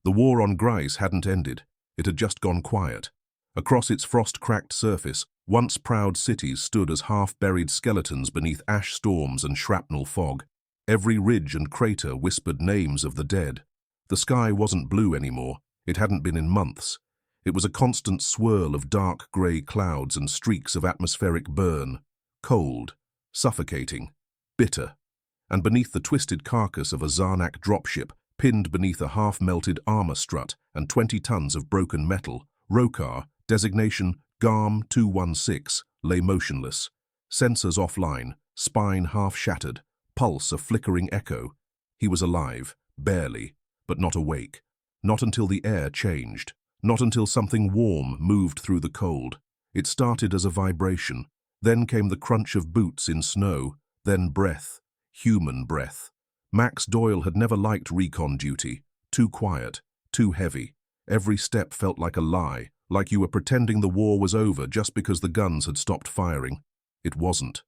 The war on Grais hadn't ended. It had just gone quiet. Across its frost-cracked surface, once proud cities stood as half-buried skeletons beneath ash storms and shrapnel fog. Every ridge and crater whispered names of the dead. The sky wasn't blue anymore. It hadn't been in months. It was a constant swirl of dark grey clouds and streaks of atmospheric burn. Cold, suffocating, bitter. And beneath the twisted carcass of a Zarnak dropship, pinned beneath a half-melted armor strut and 20 tons of broken metal, Rokar, designation Garm 216, lay motionless. Sensors offline, spine half-shattered, pulse a flickering echo. He was alive, barely, but not awake. Not until the air changed. Not until something warm moved through the cold. It started as a vibration. Then came the crunch of boots in snow. Then breath. Human breath. Max Doyle had never liked recon duty. Too quiet. Too heavy. Every step felt like a lie, like you were pretending the war was over just because the guns had stopped firing. It wasn't.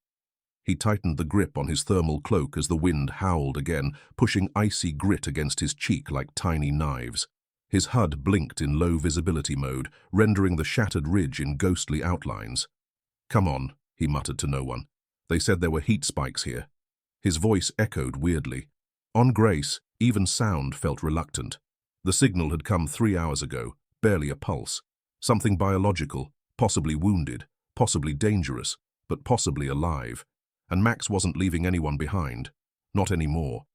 He tightened the grip on his thermal cloak as the wind howled again, pushing icy grit against his cheek like tiny knives. His HUD blinked in low visibility mode, rendering the shattered ridge in ghostly outlines. "Come on," he muttered to no one. "They said there were heat spikes here." His voice echoed weirdly. On Grais, even sound felt reluctant. The signal had come 3 hours ago, barely a pulse. Something biological, possibly wounded, possibly dangerous, but possibly alive. And Max wasn't leaving anyone behind. Not anymore.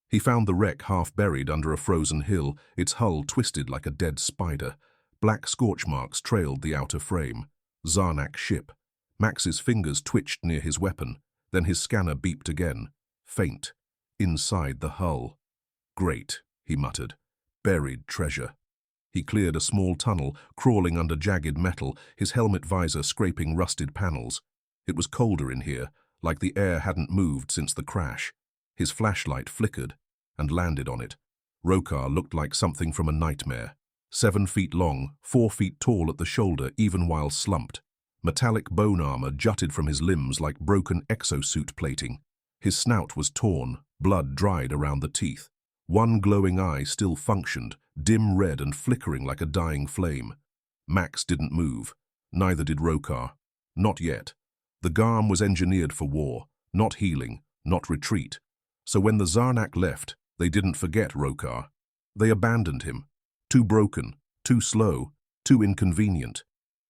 He found the wreck half buried under a frozen hill, its hull twisted like a dead spider. Black scorch marks trailed the outer frame. Zanak ship. Max's fingers twitched near his weapon. Then his scanner beeped again. Faint. Inside the hull. "Great," he muttered. "Buried treasure." He cleared a small tunnel, crawling under jagged metal, his helmet visor scraping rusted panels. It was colder in here, like the air hadn't moved since the crash. His flashlight flickered and landed on it. Rokar looked like something from a nightmare. 7 feet long, 4 feet tall at the shoulder even while slumped. Metallic bone armor jutted from his limbs like broken exosuit plating. His snout was torn, blood dried around the teeth. One glowing eye still functioned, dim red and flickering like a dying flame. Max didn't move. Neither did Rokar. Not yet. The Garm was engineered for war, not healing, not retreat. So when the Zarnak left, they didn't forget Rokar. They abandoned him. Too broken, too slow, too inconvenient.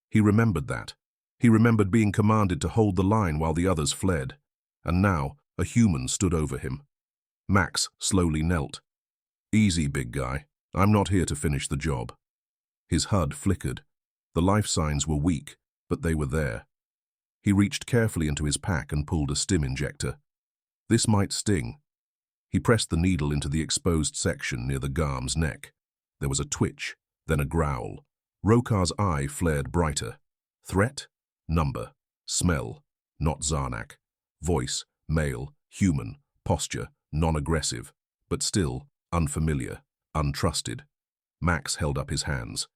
He remembered that. He remembered being commanded to hold the line while the others fled. And now, a human stood over him. Max slowly knelt. "Easy, big guy. I'm not here to finish the job." His HUD flickered. The life signs were weak, but they were there. He reached carefully into his pack and pulled a stim injector. This might sting. He pressed the needle into the exposed section near the Garm's neck. There was a twitch, then a growl. Rokar's eye flared brighter. Threat? Number. Smell. Not Zarnak. Voice. Male. Human. Posture. Non-aggressive. But still, unfamiliar. Untrusted. Max held up his hands.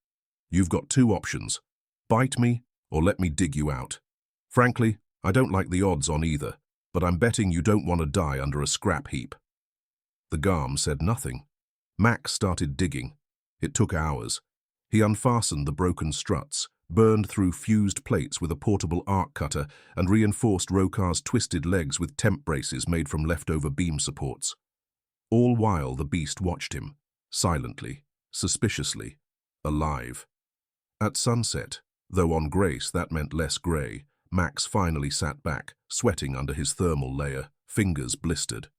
"You've got 2 options. Bite me, or let me dig you out. Frankly, I don't like the odds on either, but I'm betting you don't want to die under a scrap heap." The Garm said nothing. Max started digging. It took hours. He unfastened the broken struts, burned through fused plates with a portable arc cutter, and reinforced Rokar's twisted legs with temp braces made from leftover beam supports. All while the beast watched him, silently, suspiciously, alive. At sunset, though on Grais that meant less grey, Max finally sat back, sweating under his thermal layer, fingers blistered.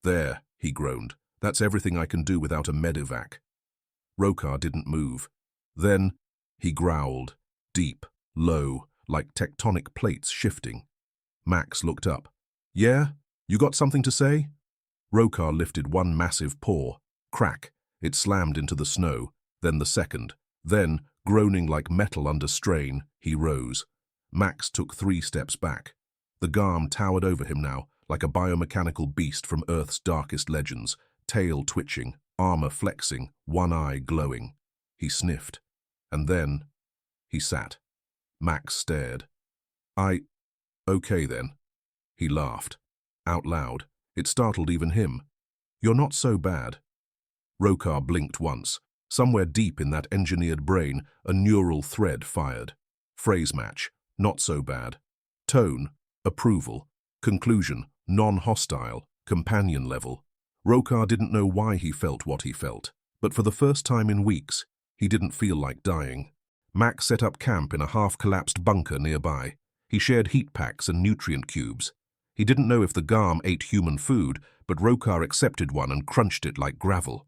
"There," he groaned. "That's everything I can do without a medevac." Rokar didn't move. Then he growled, deep, low, like tectonic plates shifting. Max looked up. "Yeah? You got something to say?" Rokar lifted one massive paw. Crack. It slammed into the snow. Then the second. Then, groaning like metal under strain, he rose. Max took 3 steps back. The Garm towered over him now, like a biomechanical beast from Earth's darkest legends, tail twitching, armor flexing, one eye glowing. He sniffed. And then he sat. Max stared. Okay then." He laughed. Out loud. It startled even him. "You're not so bad." Rokar blinked once. Somewhere deep in that engineered brain, a neural thread fired. Phrase match, not so bad. Tone, approval. Conclusion, non-hostile, companion level. Rokar didn't know why he felt what he felt, but for the first time in weeks, he didn't feel like dying. Max set up camp in a half-collapsed bunker nearby. He shared heat packs and nutrient cubes. He didn't know if the Garm ate human food, but Rokar accepted one and crunched it like gravel.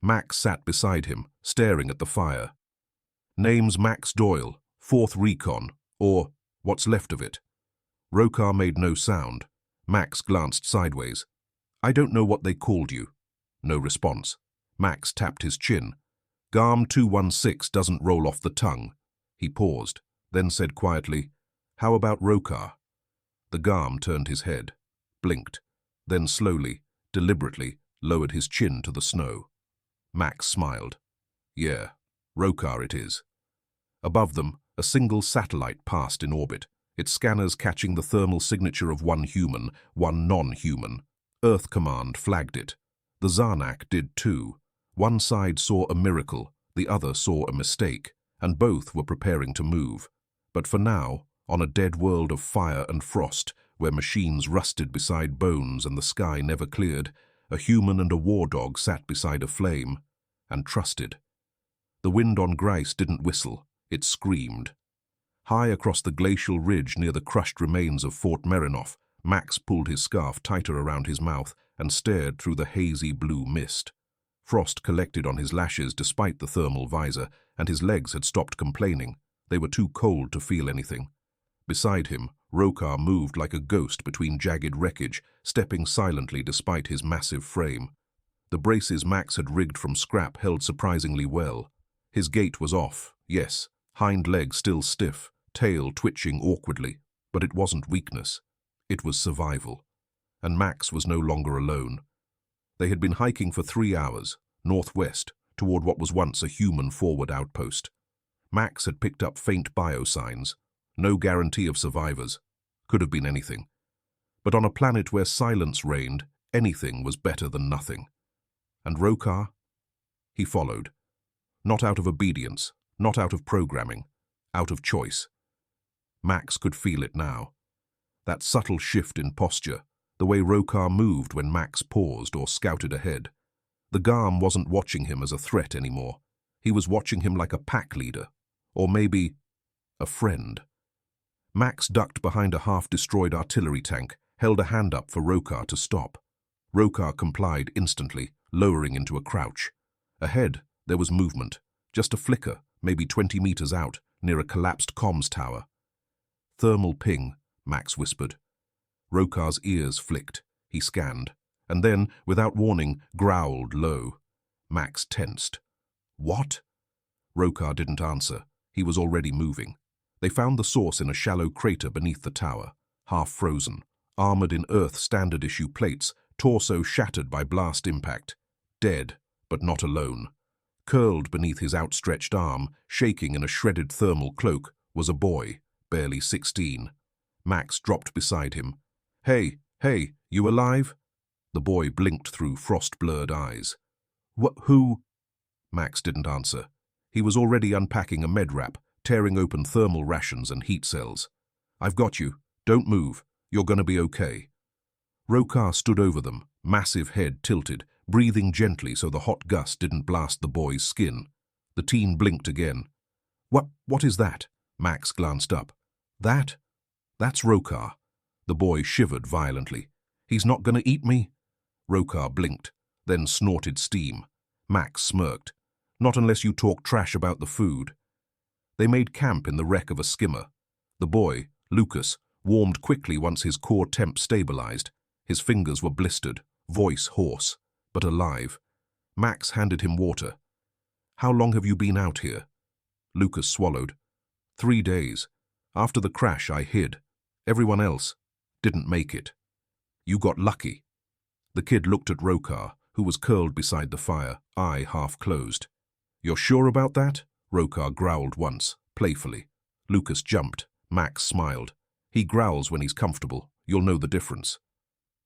Max sat beside him, staring at the fire. Name's Max Doyle, 4th Recon, or what's left of it. Rokar made no sound. Max glanced sideways. I don't know what they called you. No response. Max tapped his chin. Garm 216 doesn't roll off the tongue. He paused, then said quietly, How about Rokar? The Garm turned his head, blinked, then slowly, deliberately, lowered his chin to the snow. Max smiled. Yeah, Rokar it is. Above them, a single satellite passed in orbit, its scanners catching the thermal signature of one human, one non-human. Earth Command flagged it. The Zanak did too. One side saw a miracle, the other saw a mistake, and both were preparing to move. But for now, on a dead world of fire and frost, where machines rusted beside bones and the sky never cleared, a human and a war dog sat beside a flame, and trusted. The wind on Grais didn't whistle, it screamed. High across the glacial ridge near the crushed remains of Fort Merinoff, Max pulled his scarf tighter around his mouth and stared through the hazy blue mist. Frost collected on his lashes despite the thermal visor, and his legs had stopped complaining. They were too cold to feel anything. Beside him, Rokar moved like a ghost between jagged wreckage, stepping silently despite his massive frame. The braces Max had rigged from scrap held surprisingly well. His gait was off, yes, hind legs still stiff, tail twitching awkwardly, but it wasn't weakness. It was survival. And Max was no longer alone. They had been hiking for 3 hours, northwest, toward what was once a human forward outpost. Max had picked up faint biosigns. No guarantee of survivors. Could have been anything. But on a planet where silence reigned, anything was better than nothing. And Rokar? He followed. Not out of obedience, not out of programming, out of choice. Max could feel it now. That subtle shift in posture, the way Rokar moved when Max paused or scouted ahead. The Garm wasn't watching him as a threat anymore. He was watching him like a pack leader, or maybe a friend. Max ducked behind a half-destroyed artillery tank, held a hand up for Rokar to stop. Rokar complied instantly, lowering into a crouch. Ahead, there was movement, just a flicker, maybe 20 meters out, near a collapsed comms tower. Thermal ping, Max whispered. Rokar's ears flicked. He scanned, and then, without warning, growled low. Max tensed. What? Rokar didn't answer. He was already moving. They found the source in a shallow crater beneath the tower, half frozen, armored in Earth standard-issue plates, torso shattered by blast impact. Dead, but not alone. Curled beneath his outstretched arm, shaking in a shredded thermal cloak, was a boy, barely 16. Max dropped beside him. Hey, you alive? The boy blinked through frost-blurred eyes. Who? Max didn't answer. He was already unpacking a med wrap, tearing open thermal rations and heat cells. I've got you. Don't move. You're going to be okay. Rokar stood over them, massive head tilted, breathing gently so the hot gust didn't blast the boy's skin. The teen blinked again. What is that? Max glanced up. That's Rokar. The boy shivered violently. He's not going to eat me? Rokar blinked, then snorted steam. Max smirked. Not unless you talk trash about the food. They made camp in the wreck of a skimmer. The boy, Lucas, warmed quickly once his core temp stabilized. His fingers were blistered, voice hoarse, but alive. Max handed him water. How long have you been out here? Lucas swallowed. 3 days. After the crash, I hid. Everyone else didn't make it. You got lucky. The kid looked at Rokar, who was curled beside the fire, eye half closed. You're sure about that? Rokar growled once, playfully. Lucas jumped. Max smiled. He growls when he's comfortable. You'll know the difference.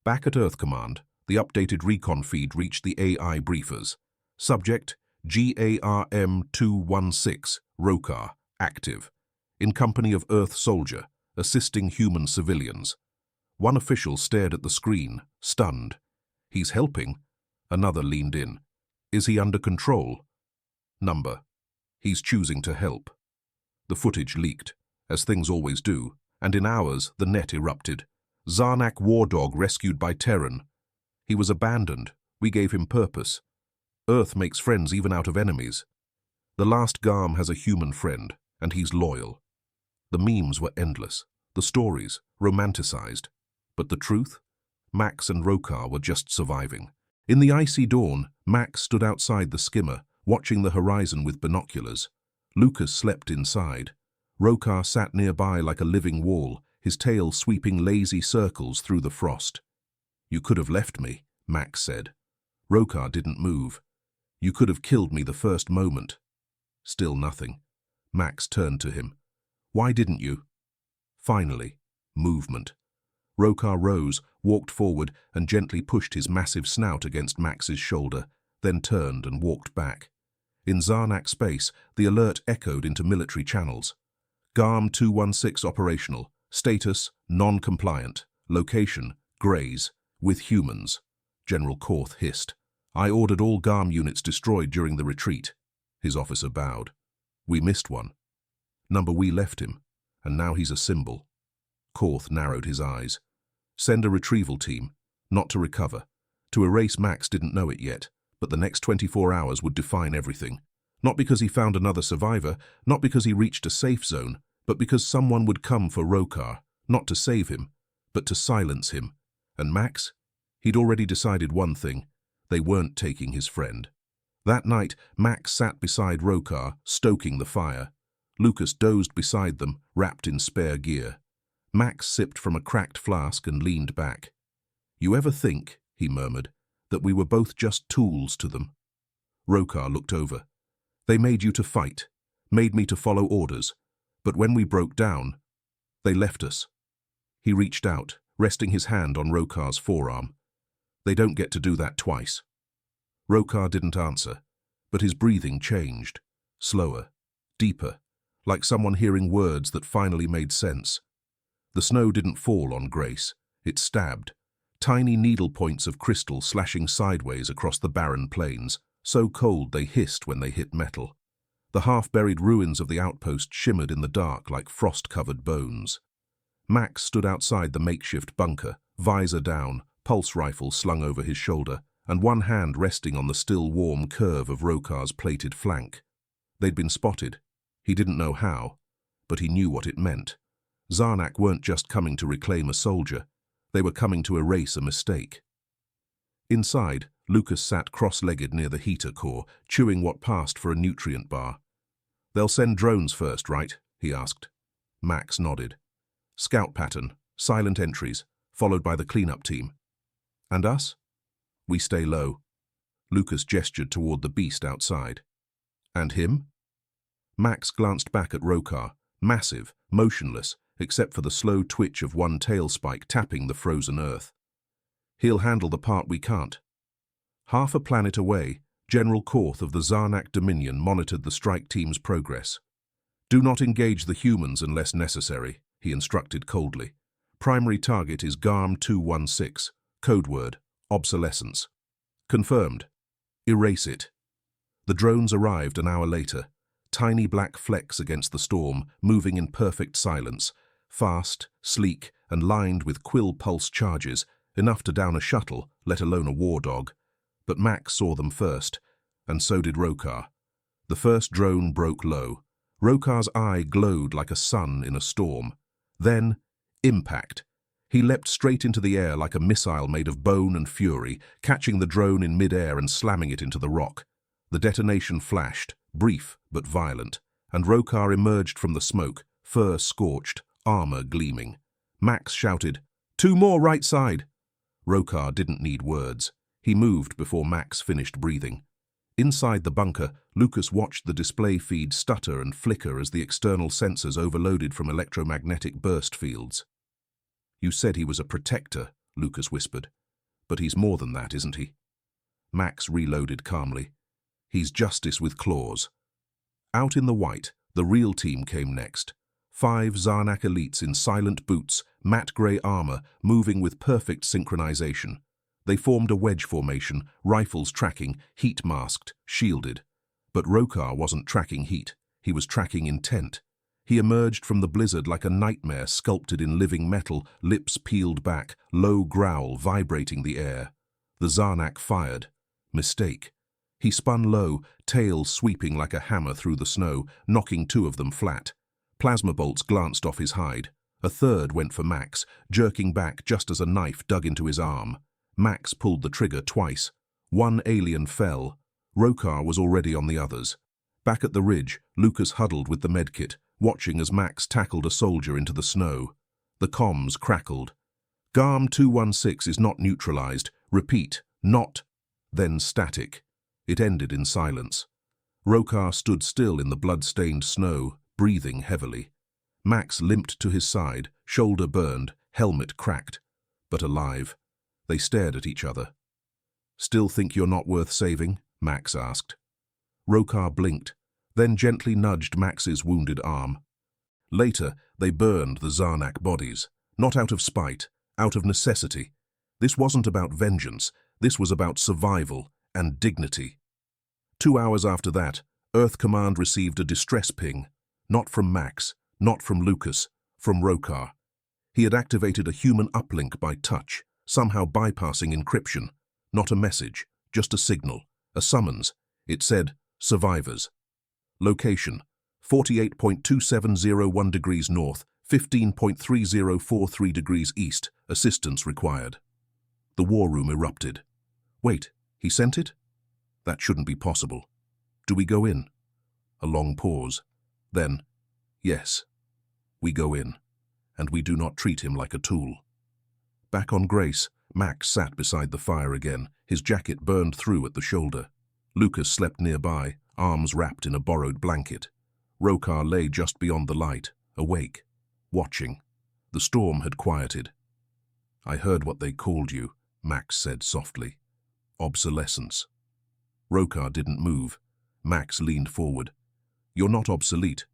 Back at Earth Command, the updated recon feed reached the AI briefers. Subject, Garm 216, Rokar, active. In company of Earth soldier, assisting human civilians. One official stared at the screen, stunned. He's helping. Another leaned in. Is he under control? Number. He's choosing to help. The footage leaked, as things always do, and in hours the net erupted. Zarnak war dog rescued by Terran. He was abandoned. We gave him purpose. Earth makes friends even out of enemies. The last Garm has a human friend, and he's loyal. The memes were endless, the stories romanticized. But the truth? Max and Rokar were just surviving. In the icy dawn, Max stood outside the skimmer, watching the horizon with binoculars. Lucas slept inside. Rokar sat nearby like a living wall, his tail sweeping lazy circles through the frost. "You could have left me," Max said. Rokar didn't move. "You could have killed me the first moment." Still nothing. Max turned to him. "Why didn't you?" Finally, movement. Rokar rose, walked forward, and gently pushed his massive snout against Max's shoulder, then turned and walked back. In Zarnak space, the alert echoed into military channels. Garm 216 operational. Status, non-compliant. Location, Grais, with humans. General Korth hissed. "I ordered all Garm units destroyed during the retreat." His officer bowed. "We missed one. Number, we left him, and now he's a symbol." Korth narrowed his eyes. "Send a retrieval team, not to recover. To erase Max didn't know it yet, but the next 24 hours would define everything. Not because he found another survivor, not because he reached a safe zone, but because someone would come for Rokar, not to save him, but to silence him. And Max? He'd already decided one thing. They weren't taking his friend. That night, Max sat beside Rokar, stoking the fire. Lucas dozed beside them, wrapped in spare gear. Max sipped from a cracked flask and leaned back. "You ever think," he murmured, "that we were both just tools to them?" Rokar looked over. "They made you to fight, made me to follow orders. But when we broke down, they left us." He reached out, resting his hand on Rokar's forearm. "They don't get to do that twice." Rokar didn't answer, but his breathing changed. Slower, deeper, like someone hearing words that finally made sense. The snow didn't fall on Grais. It stabbed. Tiny needle points of crystal slashing sideways across the barren plains, so cold they hissed when they hit metal. The half-buried ruins of the outpost shimmered in the dark like frost-covered bones. Max stood outside the makeshift bunker, visor down, pulse rifle slung over his shoulder, and one hand resting on the still warm curve of Rokar's plated flank. They'd been spotted. He didn't know how, but he knew what it meant. Zarnak weren't just coming to reclaim a soldier. They were coming to erase a mistake. Inside, Lucas sat cross-legged near the heater core, chewing what passed for a nutrient bar. "They'll send drones first, right?" he asked. Max nodded. "Scout pattern, silent entries, followed by the cleanup team. And us? We stay low." Lucas gestured toward the beast outside. "And him?" Max glanced back at Rokar, massive, motionless, except for the slow twitch of one tail spike tapping the frozen earth. "He'll handle the part we can't." Half a planet away, General Korth of the Zarnak Dominion monitored the strike team's progress. "Do not engage the humans unless necessary," he instructed coldly. "Primary target is Garm 216, code word, obsolescence." "Confirmed. Erase it." The drones arrived an hour later, tiny black flecks against the storm, moving in perfect silence, fast, sleek, and lined with quill pulse charges, enough to down a shuttle, let alone a war dog. But Max saw them first, and so did Rokar. The first drone broke low. Rokar's eye glowed like a sun in a storm. Then, impact. He leapt straight into the air like a missile made of bone and fury, catching the drone in mid-air and slamming it into the rock. The detonation flashed, brief but violent, and Rokar emerged from the smoke, fur scorched, armor gleaming. Max shouted, "2 more right side!" Rokar didn't need words. He moved before Max finished breathing. Inside the bunker, Lucas watched the display feed stutter and flicker as the external sensors overloaded from electromagnetic burst fields. "You said he was a protector," Lucas whispered. "But he's more than that, isn't he?" Max reloaded calmly. He's justice with claws. Out in the white, the real team came next. 5 Zarnak elites in silent boots, matte grey armor, moving with perfect synchronization. They formed a wedge formation, rifles tracking, heat masked, shielded. But Rokar wasn't tracking heat. He was tracking intent. He emerged from the blizzard like a nightmare sculpted in living metal, lips peeled back, low growl vibrating the air. The Zanak fired. Mistake. He spun low, tail sweeping like a hammer through the snow, knocking 2 of them flat. Plasma bolts glanced off his hide. A third went for Max, jerking back just as a knife dug into his arm. Max pulled the trigger twice. 1 alien fell. Rokar was already on the others. Back at the ridge, Lucas huddled with the medkit, watching as Max tackled a soldier into the snow. The comms crackled. Garm 216 is not neutralized. Repeat, not. Then static. It ended in silence. Rokar stood still in the blood-stained snow, breathing heavily. Max limped to his side, shoulder burned, helmet cracked, but alive. They stared at each other. "Still think you're not worth saving?" Max asked. Rokar blinked, then gently nudged Max's wounded arm. Later, they burned the Zarnak bodies, not out of spite, out of necessity. This wasn't about vengeance, this was about survival and dignity. 2 hours after that, Earth Command received a distress ping, not from Max, not from Lucas, from Rokar. He had activated a human uplink by touch, somehow bypassing encryption. Not a message, just a signal, a summons. It said, survivors. Location, 48.2701 degrees north, 15.3043 degrees east, assistance required. The war room erupted. Wait, he sent it? That shouldn't be possible. Do we go in? A long pause. Then, yes, we go in, and we do not treat him like a tool. Back on Grais, Max sat beside the fire again, his jacket burned through at the shoulder. Lucas slept nearby, arms wrapped in a borrowed blanket. Rokar lay just beyond the light, awake, watching. The storm had quieted. "I heard what they called you," Max said softly. "Obsolescence." Rokar didn't move. Max leaned forward. "You're not obsolete.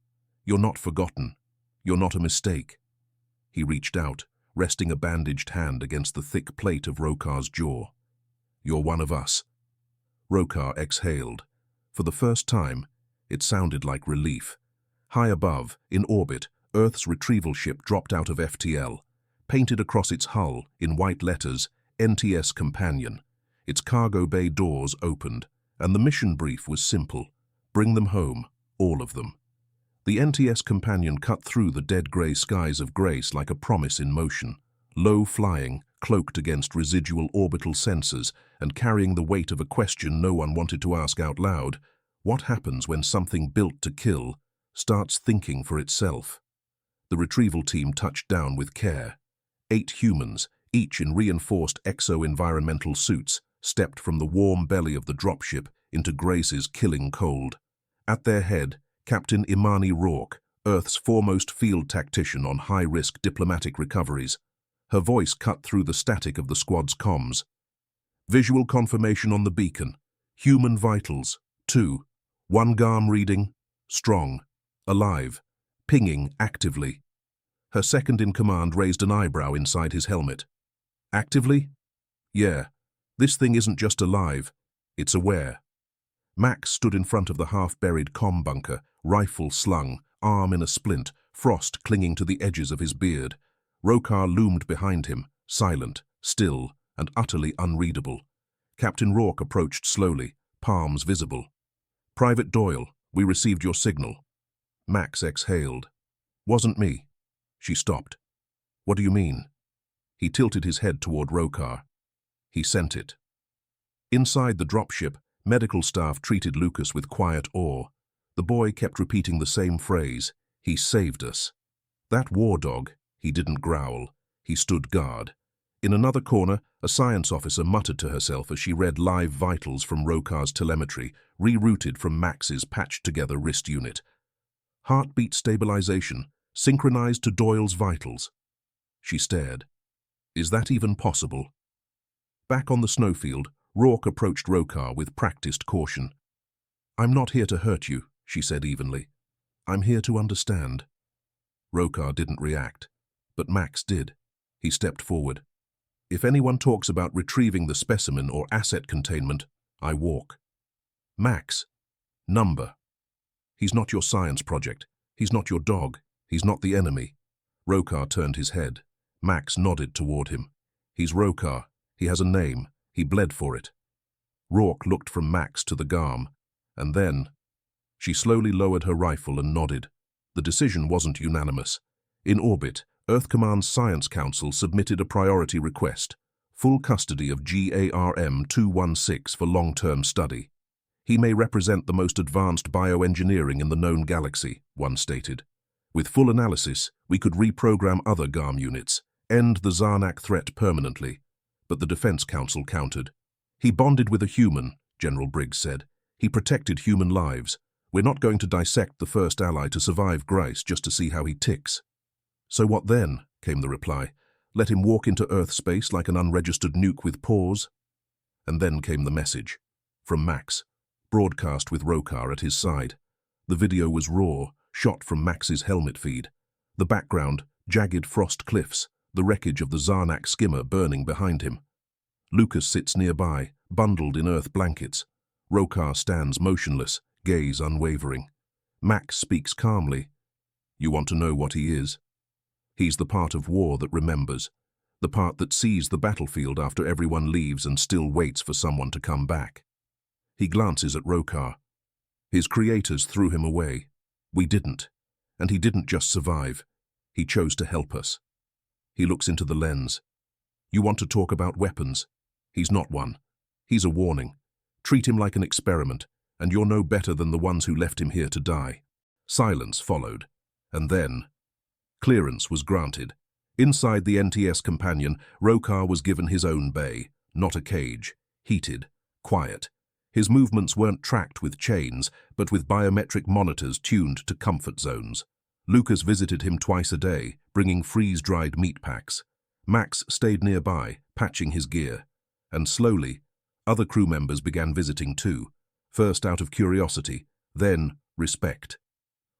You're not forgotten. You're not a mistake." He reached out, resting a bandaged hand against the thick plate of Rokar's jaw. "You're one of us." Rokar exhaled. For the first time, it sounded like relief. High above, in orbit, Earth's retrieval ship dropped out of FTL. Painted across its hull, in white letters, NTS Companion. Its cargo bay doors opened, and the mission brief was simple. Bring them home, all of them. The NTS Companion cut through the dead grey skies of Grais like a promise in motion, low-flying, cloaked against residual orbital sensors and carrying the weight of a question no one wanted to ask out loud. What happens when something built to kill starts thinking for itself? The retrieval team touched down with care. 8 humans, each in reinforced exo-environmental suits, stepped from the warm belly of the dropship into Grace's killing cold. At their head, Captain Imani Rourke, Earth's foremost field tactician on high-risk diplomatic recoveries. Her voice cut through the static of the squad's comms. "Visual confirmation on the beacon. Human vitals, 2. 1 Garm reading, strong, alive, pinging actively." Her second-in-command raised an eyebrow inside his helmet. "Actively? Yeah. This thing isn't just alive, it's aware." Max stood in front of the half-buried comm bunker, rifle slung, arm in a splint, frost clinging to the edges of his beard. Rokar loomed behind him, silent, still, and utterly unreadable. Captain Rourke approached slowly, palms visible. "Private Doyle, we received your signal." Max exhaled. "Wasn't me." She stopped. "What do you mean?" He tilted his head toward Rokar. "He sent it." Inside the dropship, medical staff treated Lucas with quiet awe. The boy kept repeating the same phrase, "He saved us." That war dog, he didn't growl. He stood guard. In another corner, a science officer muttered to herself as she read live vitals from Rokar's telemetry, rerouted from Max's patched-together wrist unit. Heartbeat stabilization, synchronized to Doyle's vitals. She stared. Is that even possible? Back on the snowfield, Rourke approached Rokar with practiced caution. "I'm not here to hurt you," she said evenly. "I'm here to understand." Rokar didn't react, but Max did. He stepped forward. "If anyone talks about retrieving the specimen or asset containment, I walk." "Max, number. He's not your science project. He's not your dog. He's not the enemy." Rokar turned his head. Max nodded toward him. "He's Rokar. He has a name. He bled for it." Rourke looked from Max to the Garm, and then she slowly lowered her rifle and nodded. The decision wasn't unanimous. In orbit, Earth Command's Science Council submitted a priority request: full custody of Garm 216 for long-term study. "He may represent the most advanced bioengineering in the known galaxy," one stated. "With full analysis, we could reprogram other Garm units, end the Zarnak threat permanently." But the Defense Council countered. "He bonded with a human," General Briggs said. "He protected human lives. We're not going to dissect the first ally to survive Grais just to see how he ticks." "So what then?" came the reply. "Let him walk into Earth space like an unregistered nuke with paws?" And then came the message. From Max, broadcast with Rokar at his side. The video was raw, shot from Max's helmet feed. The background, jagged frost cliffs, the wreckage of the Zarnak skimmer burning behind him. Lucas sits nearby, bundled in earth blankets. Rokar stands motionless, gaze unwavering. Max speaks calmly. "You want to know what he is? He's the part of war that remembers, the part that sees the battlefield after everyone leaves and still waits for someone to come back." He glances at Rokar. "His creators threw him away. We didn't. And he didn't just survive. He chose to help us." He looks into the lens. "You want to talk about weapons? He's not one. He's a warning. Treat him like an experiment, and you're no better than the ones who left him here to die." Silence followed, and then clearance was granted. Inside the NTS companion, Rokar was given his own bay, not a cage, heated, quiet. His movements weren't tracked with chains, but with biometric monitors tuned to comfort zones. Lucas visited him twice a day, bringing freeze-dried meat packs. Max stayed nearby, patching his gear. And slowly, other crew members began visiting too, first out of curiosity, then respect.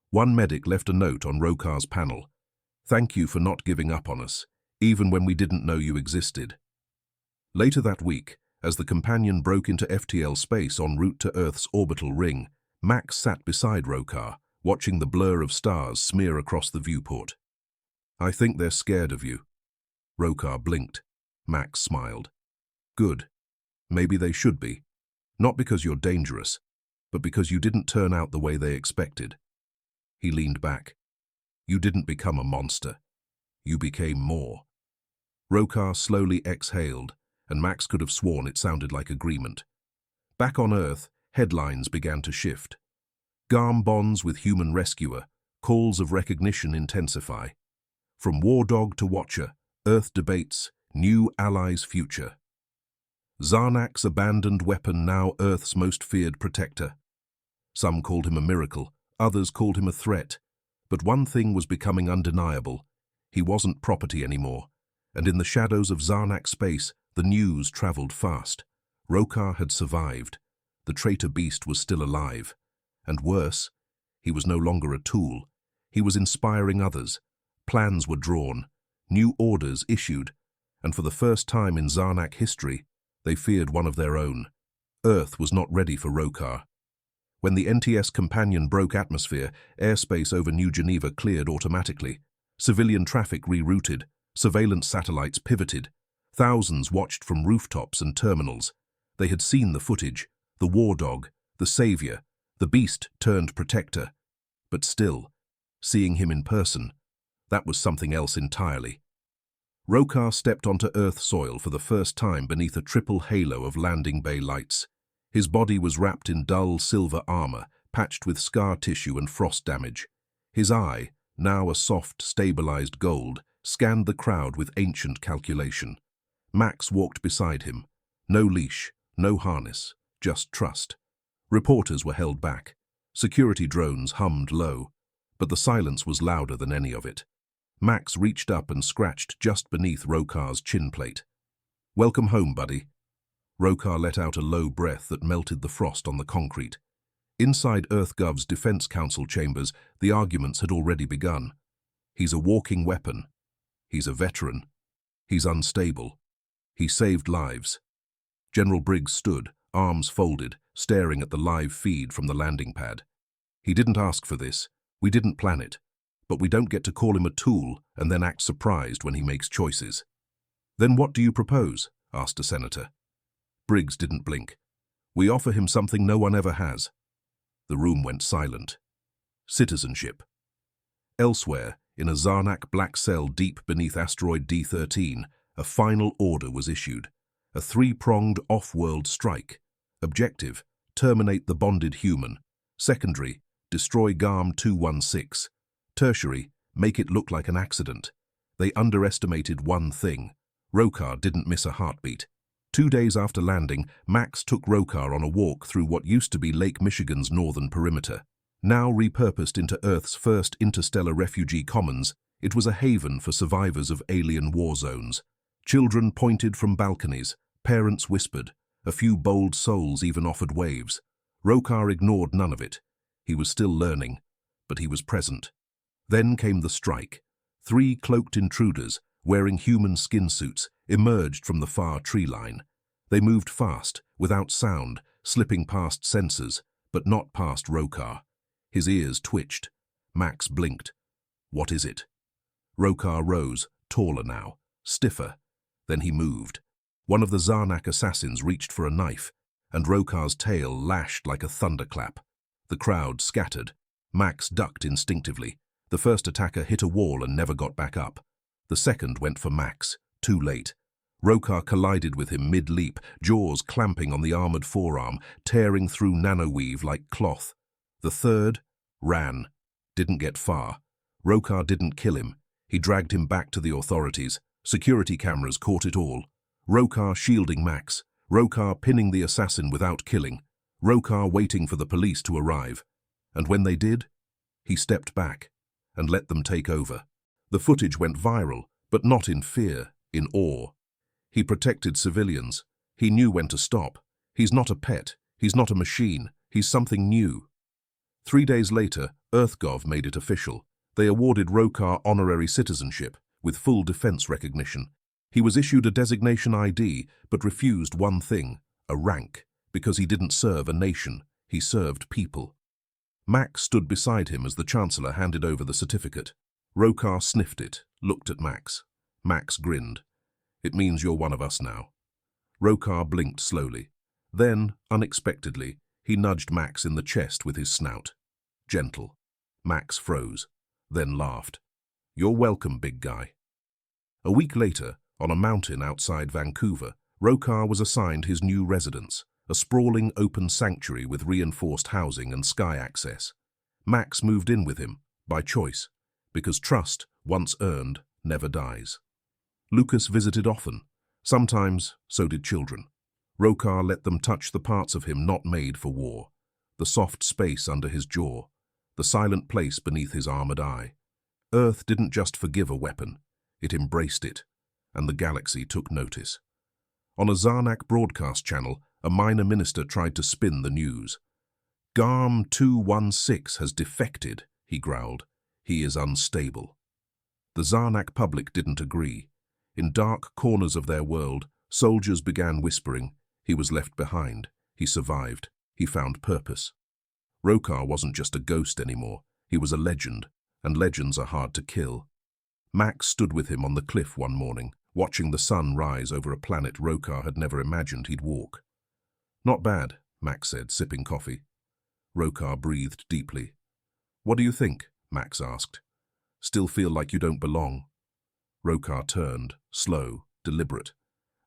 One medic left a note on Rokar's panel. "Thank you for not giving up on us, even when we didn't know you existed." Later that week, as the companion broke into FTL space en route to Earth's orbital ring, Max sat beside Rokar, watching the blur of stars smear across the viewport. "I think they're scared of you." Rokar blinked. Max smiled. "Good. Maybe they should be. Not because you're dangerous, but because you didn't turn out the way they expected." He leaned back. "You didn't become a monster. You became more." Rokar slowly exhaled, and Max could have sworn it sounded like agreement. Back on Earth, headlines began to shift. Garm bonds with human rescuer, calls of recognition intensify. From war dog to watcher, Earth debates, new allies' future. Zarnak's abandoned weapon now Earth's most feared protector. Some called him a miracle, others called him a threat. But one thing was becoming undeniable. He wasn't property anymore, and in the shadows of Zarnak space, the news traveled fast. Rokar had survived. The traitor beast was still alive. And worse, he was no longer a tool. He was inspiring others. Plans were drawn, new orders issued, and for the first time in Zarnak history, they feared one of their own. Earth was not ready for Rokar. When the NTS companion broke atmosphere, airspace over New Geneva cleared automatically. Civilian traffic rerouted, surveillance satellites pivoted. Thousands watched from rooftops and terminals. They had seen the footage, the war dog, the savior, the beast turned protector. But still, seeing him in person, that was something else entirely. Rokar stepped onto Earth soil for the first time beneath a triple halo of landing bay lights. His body was wrapped in dull silver armor, patched with scar tissue and frost damage. His eye, now a soft, stabilized gold, scanned the crowd with ancient calculation. Max walked beside him. No leash, no harness, just trust. Reporters were held back. Security drones hummed low, but the silence was louder than any of it. Max reached up and scratched just beneath Rokar's chin plate. "Welcome home, buddy." Rokar let out a low breath that melted the frost on the concrete. Inside EarthGov's Defense Council chambers, the arguments had already begun. He's a walking weapon. He's a veteran. He's unstable. He saved lives. General Briggs stood, arms folded, staring at the live feed from the landing pad. He didn't ask for this. We didn't plan it. But we don't get to call him a tool and then act surprised when he makes choices. Then what do you propose? Asked a senator. Briggs didn't blink. We offer him something no one ever has. The room went silent. Citizenship. Elsewhere, in a Zarnak black cell deep beneath asteroid D13, a final order was issued. A three-pronged off-world strike. Objective, terminate the bonded human. Secondary, destroy Garm 216. Tertiary, make it look like an accident. They underestimated one thing. Rokar didn't miss a heartbeat. 2 days after landing, Max took Rokar on a walk through what used to be Lake Michigan's northern perimeter. Now repurposed into Earth's first interstellar refugee commons, it was a haven for survivors of alien war zones. Children pointed from balconies, parents whispered, a few bold souls even offered waves. Rokar ignored none of it. He was still learning, but he was present. Then came the strike. 3 cloaked intruders, wearing human skin suits, emerged from the far tree line. They moved fast, without sound, slipping past sensors, but not past Rokar. His ears twitched. Max blinked. What is it? Rokar rose, taller now, stiffer. Then he moved. One of the Zarnak assassins reached for a knife, and Rokar's tail lashed like a thunderclap. The crowd scattered. Max ducked instinctively. The first attacker hit a wall and never got back up. The second went for Max, too late. Rokar collided with him mid-leap, jaws clamping on the armored forearm, tearing through nanoweave like cloth. The third ran. Didn't get far. Rokar didn't kill him. He dragged him back to the authorities. Security cameras caught it all. Rokar shielding Max. Rokar pinning the assassin without killing. Rokar waiting for the police to arrive. And when they did, he stepped back and let them take over. The footage went viral, but not in fear, in awe. He protected civilians. He knew when to stop. He's not a pet. He's not a machine. He's something new. 3 days later, EarthGov made it official. They awarded Rokar honorary citizenship, with full defense recognition. He was issued a designation ID, but refused one thing, a rank, because he didn't serve a nation. He served people. Max stood beside him as the Chancellor handed over the certificate. Rokar sniffed it, looked at Max. Max grinned. It means you're one of us now. Rokar blinked slowly. Then, unexpectedly, he nudged Max in the chest with his snout. Gentle. Max froze, then laughed. You're welcome, big guy. A week later, on a mountain outside Vancouver, Rokar was assigned his new residence, a sprawling open sanctuary with reinforced housing and sky access. Max moved in with him, by choice, because trust, once earned, never dies. Lucas visited often. Sometimes, so did children. Rokar let them touch the parts of him not made for war, the soft space under his jaw, the silent place beneath his armored eye. Earth didn't just forgive a weapon, it embraced it, and the galaxy took notice. On a Zarnak broadcast channel, a minor minister tried to spin the news. Garm 216 has defected, he growled. He is unstable. The Zarnak public didn't agree. In dark corners of their world, soldiers began whispering. He was left behind. He survived. He found purpose. Rokar wasn't just a ghost anymore. He was a legend, and legends are hard to kill. Max stood with him on the cliff one morning, watching the sun rise over a planet Rokar had never imagined he'd walk. Not bad, Max said, sipping coffee. Rokar breathed deeply. What do you think? Max asked. Still feel like you don't belong? Rokar turned, slow, deliberate,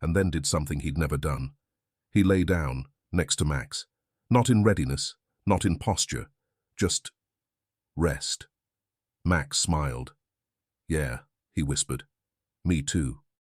and then did something he'd never done. He lay down, next to Max. Not in readiness, not in posture, just rest. Max smiled. Yeah, he whispered. Me too.